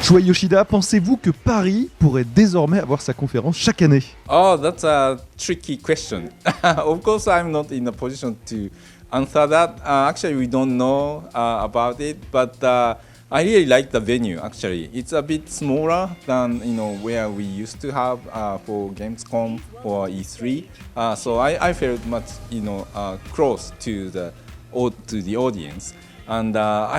Shuhei Yoshida, pensez-vous que Paris pourrait désormais avoir sa conférence chaque année? Oh, that's a tricky question. Of course, I'm not in a position to answer that. Actually, we don't know about it, but I really like the venue. Actually, it's a bit smaller than where we used to have for Gamescom or E3. So I felt much close to the audience. And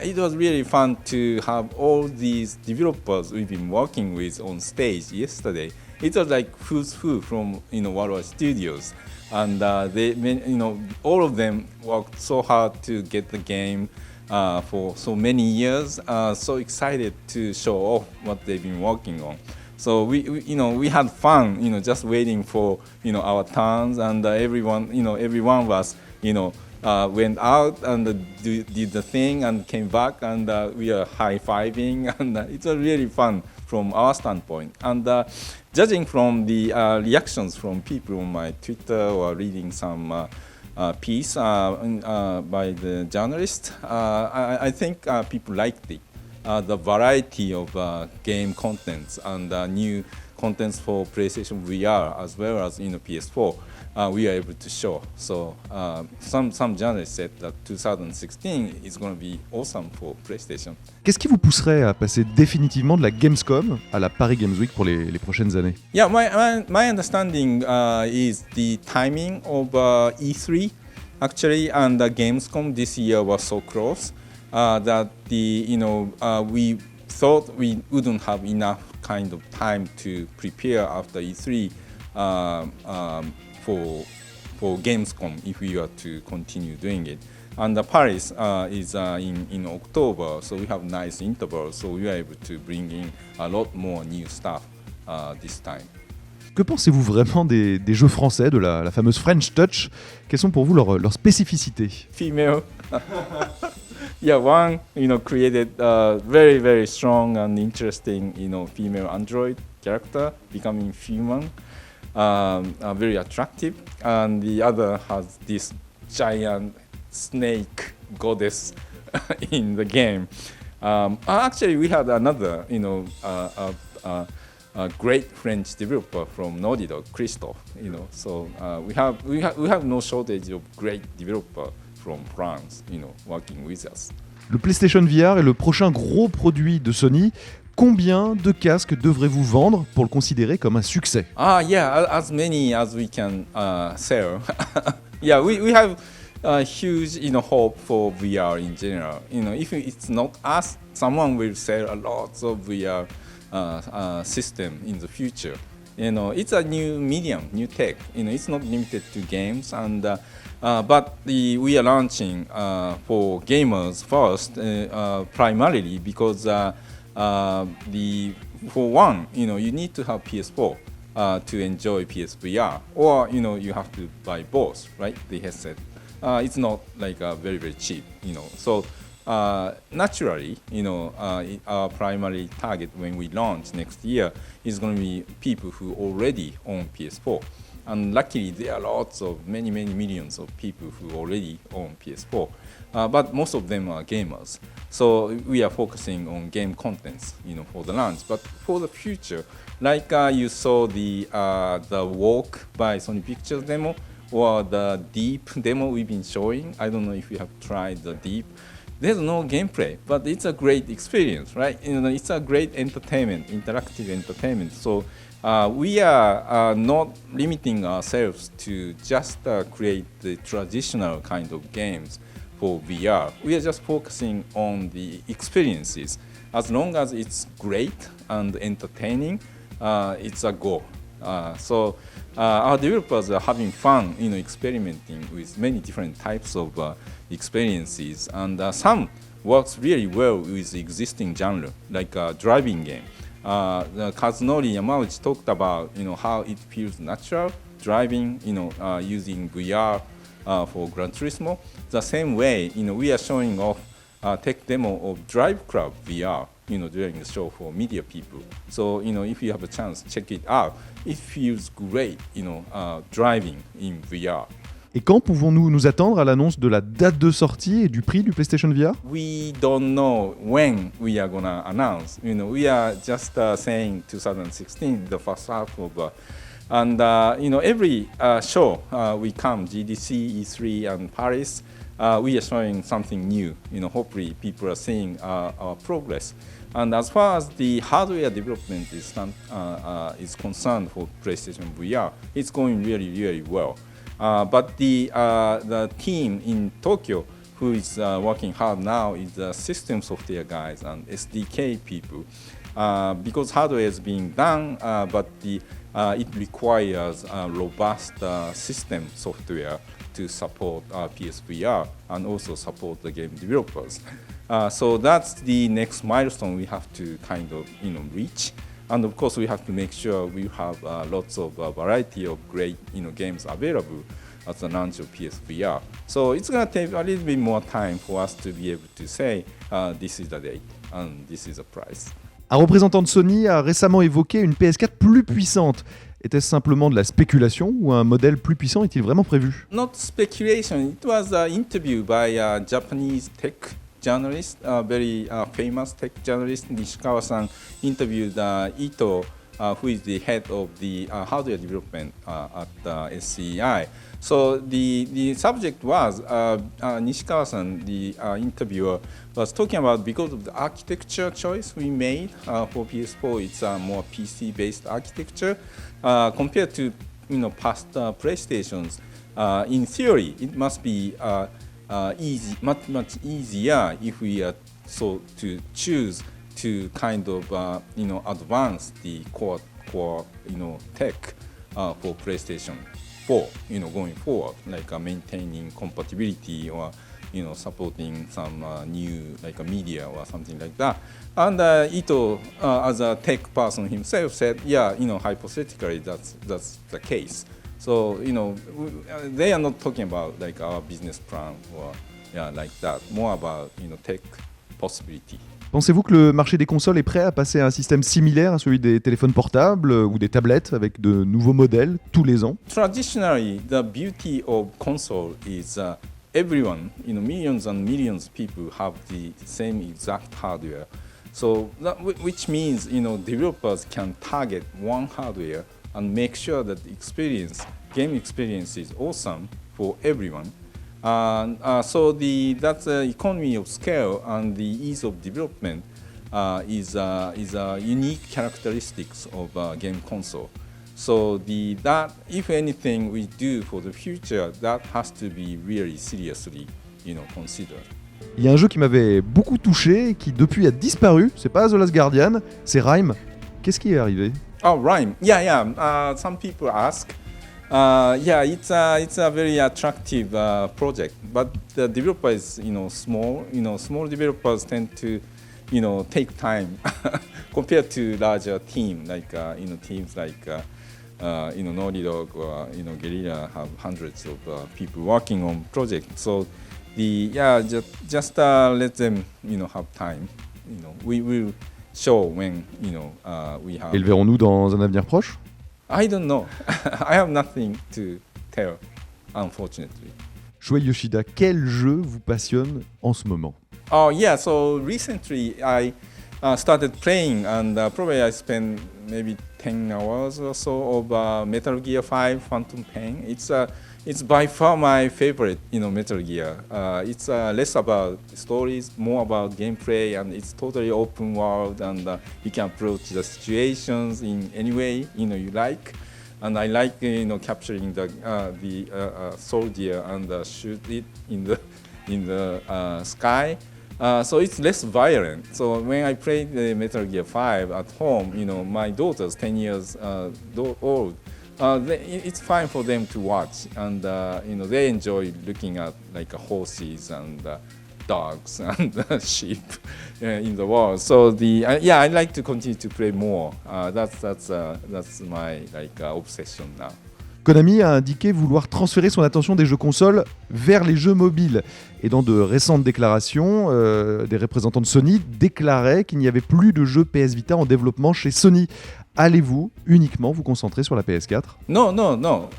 it was really fun to have all these developers we've been working with on stage yesterday. It was like who's who from Worldwide Studios, and all of them worked so hard to get the game for so many years. So excited to show off what they've been working on. So we had fun, just waiting for our turns, and everyone of us went out and did the thing and came back, and we are high-fiving, and it was really fun from our standpoint. And judging from the reactions from people on my Twitter or reading some piece by the journalist, I think people liked it. The variety of game contents and new contents for PlayStation VR as well as PS4. We are able to show. So some journalists said that 2016 is going to be awesome for PlayStation. Qu'est-ce qui vous pousserait à passer définitivement de la Gamescom à la Paris Games Week pour les prochaines années? Yeah, my understanding is the timing of E3 actually, and the Gamescom this year was so close that we thought we wouldn't have enough kind of time to prepare after E3 for Gamescom if we were to continue doing it. And Paris is in October, so we have nice intervals, so we are able to bring in a lot more new stuff this time. Que pensez-vous vraiment des jeux français, de la fameuse French Touch? Quelles sont pour vous leurs spécificités? Female. Yeah, one created a very, very strong and interesting female android character becoming human, very attractive, and the other has this giant snake goddess in the game. Actually, we had another a great French developer from Naughty Dog, Christophe. So we have no shortage of great developer from France, working with us. Le PlayStation VR est le prochain gros produit de Sony. Combien de casques devrez-vous vendre pour le considérer comme un succès? Yeah, as many as we can sell. Yeah, we have a huge huge for VR in general. If it's not us, someone will sell a lot of VR system in the future. It's a new medium, new tech. It's not limited to games, and but we are launching for gamers first, primarily because for one, you need to have PS4 to enjoy PSVR, or you have to buy both, right? The headset. It's not like very, very cheap, So naturally, our primary target when we launch next year is going to be people who already own PS4. And luckily, there are many millions of people who already own PS4. But most of them are gamers. So we are focusing on game contents, for the launch. But for the future, like you saw the Walk by Sony Pictures demo, or the Deep demo we've been showing. I don't know if you have tried the Deep. There's no gameplay, but it's a great experience, right? It's a great entertainment, interactive entertainment. So we are not limiting ourselves to just create the traditional kind of games for VR. We are just focusing on the experiences. As long as it's great and entertaining, it's a goal. So our developers are having fun, experimenting with many different types of experiences, and some works really well with the existing genre, like a driving game. Kazunori Yamauchi talked about, how it feels natural driving, using VR for Gran Turismo. The same way, we are showing off a tech demo of Drive Club VR, during the show for media people. So, if you have a chance, check it out. It feels great, driving in VR. Et quand pouvons-nous nous attendre à l'annonce de la date de sortie et du prix du PlayStation VR? We don't know when we are gonna announce. We are just saying 2016, the first half of, and every show we come, GDC, E3, and Paris, we are showing something new. Hopefully people are seeing our progress. And as far as the hardware development is concerned for PlayStation VR, it's going really, really well. But the team in Tokyo who is working hard now is the system software guys and SDK people. Because hardware is being done, but it requires robust system software to support PSVR and also support the game developers. So that's the next milestone we have to kind of reach. And of course, we have to make sure we have lots of variety of great games available at the launch of PSVR. So it's going to take a little bit more time for us to be able to say this is the date and this is the price. Un représentant de Sony a récemment évoqué une PS4 plus puissante. Était-ce simplement de la spéculation ou un modèle plus puissant est-il vraiment prévu? Not speculation. It was an interview by a Japanese tech journalist, a very famous tech journalist, Nishikawa-san, interviewed Ito, who is the head of the hardware development at SCI. So the subject was, Nishikawa-san, the interviewer, was talking about because of the architecture choice we made for PS4, it's a more PC-based architecture compared to past PlayStations. In theory, it must be much easier if we are so to choose to kind of advance the core tech for PlayStation 4 going forward, like maintaining compatibility or supporting some new media or something like that. And Ito, as a tech person himself, said, yeah, hypothetically that's the case. So they are not talking about our business plan or like that. More about tech possibility. Pensez-vous que le marché des consoles est prêt à passer à un système similaire à celui des téléphones portables ou des tablettes avec de nouveaux modèles tous les ans? Traditionally, the beauty of console is everyone, millions and millions of people have the same exact hardware. So which means developers can target one hardware and make sure that the game experience is awesome for everyone. So that's the economy of scale and the ease of development is a unique characteristics of a game console. So that if anything we do for the future, that has to be really seriously considered. Il y a un jeu qui m'avait beaucoup touché et qui depuis a disparu. C'est pas The Last Guardian, c'est Rime. Qu'est-ce qui est arrivé? Oh, Rime. Yeah. Some people ask. It's a very attractive project, but the developer is small. Small developers tend to take time compared to larger team teams like Naughty Dog or Guerrilla have hundreds of people working on projects. So just let them have time. We will show when we have. Et le verrons-nous dans un avenir proche? I don't know. I have nothing to tell, unfortunately. Shuhei Yoshida, quel jeu vous passionne en ce moment? Oh yeah, so recently I started playing and probably I spent maybe 10 hours or so of Metal Gear 5 Phantom Pain. It's by far my favorite, Metal Gear. It's less about stories, more about gameplay, and it's totally open world, and you can approach the situations in any way you like. And I like capturing the soldier and shoot it in the sky. So it's less violent. So when I played the Metal Gear 5 at home, my daughter's 10 years old. It's fine for them to watch, and they enjoy looking at horses and dogs and sheep in the world. So I like to continue to play more. That's my obsession now. Konami a indiqué vouloir transférer son attention des jeux consoles vers les jeux mobiles. Et dans de récentes déclarations, des représentants de Sony déclaraient qu'il n'y avait plus de jeux PS Vita en développement chez Sony. allez-vous uniquement vous concentrer sur la PS4 ? No.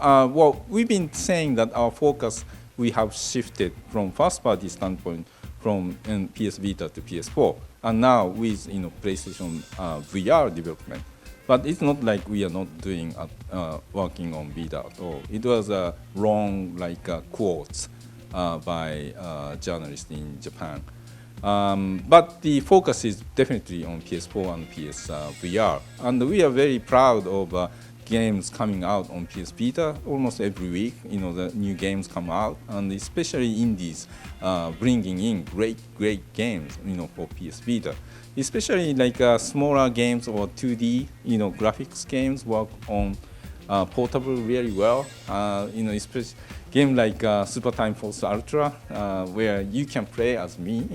Well, we've been saying that our focus we have shifted from first-party standpoint from PS Vita to PS4, and now with PlayStation VR development. But it's not like we are not doing working on Vita at all. It was a wrong quotes by journalists in Japan. But the focus is definitely on PS4 and PS VR, and we are very proud of games coming out on PS Vita almost every week. The new games come out, and especially indies bringing in great games for PS Vita. Especially smaller games or 2D graphics games work on portable really well. Especially game like Super Time Force Ultra, where you can play as me.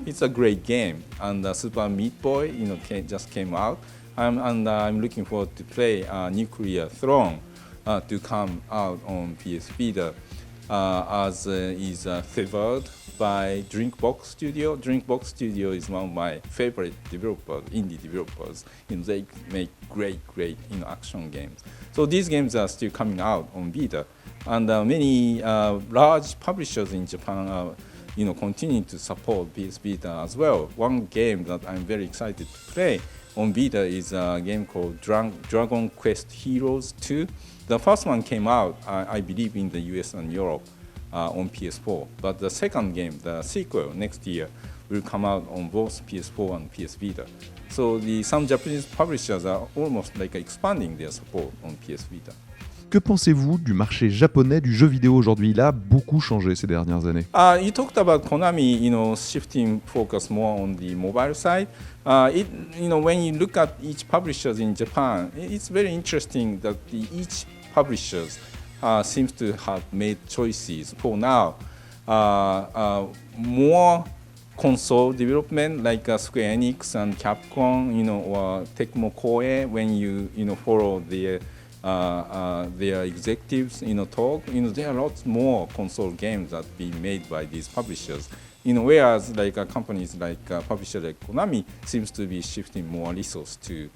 It's a great game. And Super Meat Boy, just came out. I'm looking forward to play Nuclear Throne to come out on PS Vita, as is favored by Drinkbox Studio. Drinkbox Studio is one of my favorite developers, indie developers. They make great action games. So these games are still coming out on Vita, and many large publishers in Japan are continuing to support PS Vita as well. One game that I'm very excited to play on Vita is a game called Dragon Quest Heroes 2. The first one came out, I believe, in the US and Europe on PS4. But the second game, the sequel, next year, will come out on both PS4 and PS Vita. So some Japanese publishers are almost expanding their support on PS Vita. Que pensez-vous du marché japonais du jeu vidéo aujourd'hui ? Il a beaucoup changé ces dernières années. You talked about Konami, shifting focus more on the mobile side. When you look at each publishers in Japan, it's very interesting that each publishers seems to have made choices for now. More console development like Square Enix and Capcom, or Tecmo Koei. When you follow their executives talk, there are lots more console games that being made by these publishers. Whereas companies publisher like Konami seems to be shifting more resources to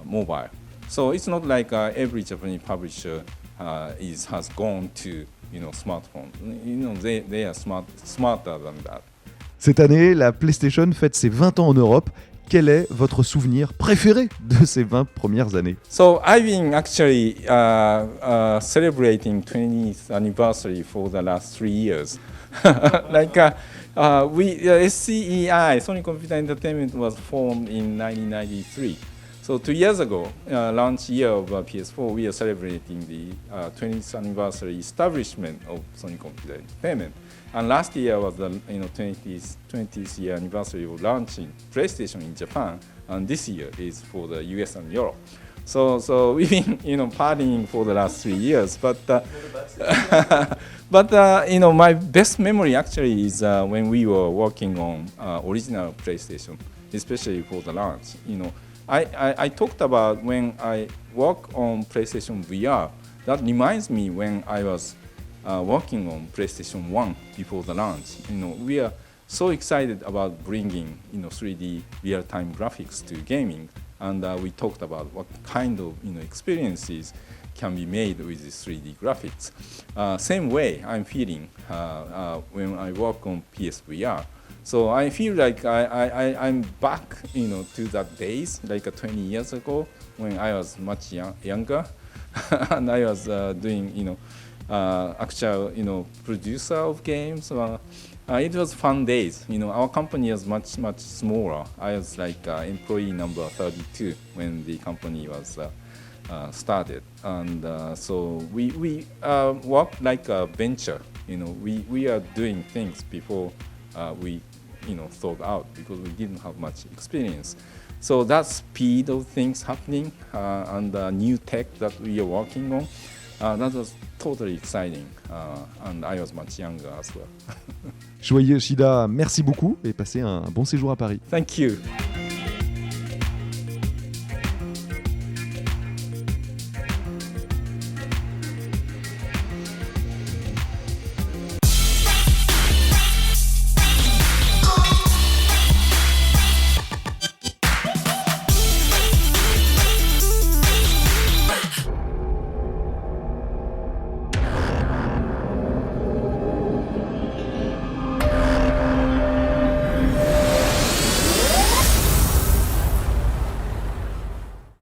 mobile. So it's not like every Japanese publisher has gone to smartphone. They are smarter than that. Cette année, la PlayStation fête ses 20 ans en Europe. Quel est votre souvenir préféré de ces 20 premières années ? So I've been actually celebrating 20th anniversary for the last 3 years. SCEI, Sony Computer Entertainment, was formed in 1993. So 2 years ago, launch year of PS4, we are celebrating the 20th anniversary establishment of Sony Computer Entertainment. And last year was the 20th year anniversary of launching PlayStation in Japan, and this year is for the US and Europe. So we've been partying for the last 3 years, but my best memory actually is when we were working on original PlayStation, especially for the launch. I talked about when I work on PlayStation VR. That reminds me when I was working on PlayStation 1 before the launch. We are so excited about bringing 3D real-time graphics to gaming, and we talked about what kind of experiences can be made with this 3D graphics. Same way I'm feeling when I work on PSVR. So I feel like I'm back to that days, 20 years ago when I was much younger and I was doing actual producer of games. It was fun days. Our company was much smaller. I was employee number 32 when the company was started, and so we worked like a venture. We are doing things before we thought out, because we didn't have much experience. So that speed of things happening and new tech that we are working on, that was totally exciting, and I was much younger as well. Shuhei Yoshida, merci beaucoup et passez un bon séjour à Paris. Thank you.